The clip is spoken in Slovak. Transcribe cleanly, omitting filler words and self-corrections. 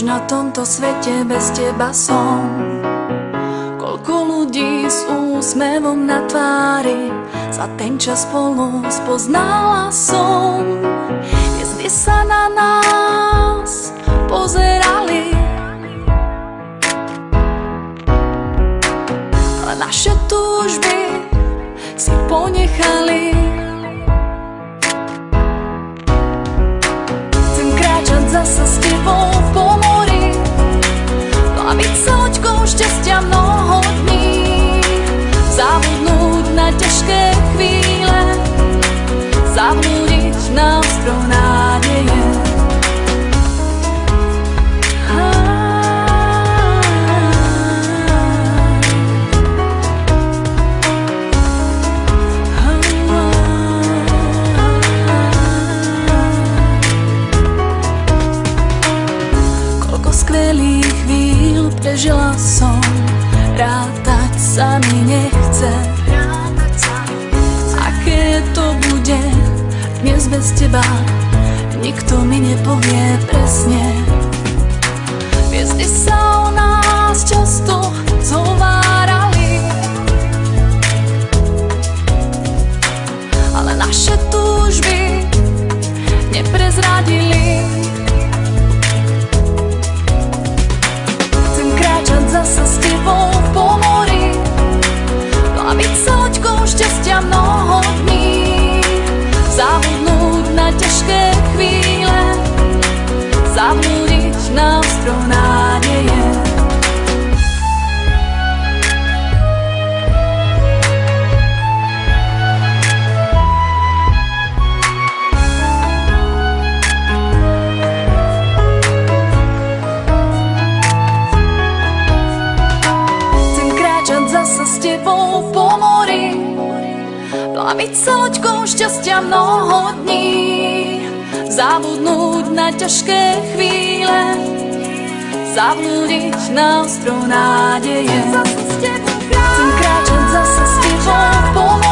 Už na tomto svete bez teba som. Koľko ľudí s úsmevom na tvári za ten čas spolu spoznala som. Hviezdy sa na nás pozerali, ale naše túžby si ponechali. Chcem kráčať zasa s tebou po mori, plaviť sa loďkou šťastia mnoho dní, zabudnúť na ťažké chvíle, zabudnúť na ostrov nádeje. Skvelých chvíľ prežila som, rátať sa mi nechce. Aké to bude dnes bez teba, nikto mi nepovie presne. Hviezdy sa o nás často zhovárali, ale naše túžby neprezradili. Zasa s tebou po mori, plaviť sa loďkou šťastia mnoho dní, zabudnúť na ťažké chvíle, zabudnúť na ostrov nádeje. Zasa s tebou po mori, plaviť sa loďkou šťastia mnoho dní, zabudnúť na ťažké chvíle, zabudnúť na ostrov nádeje. Chcem kráčať zasa s tebou po mori,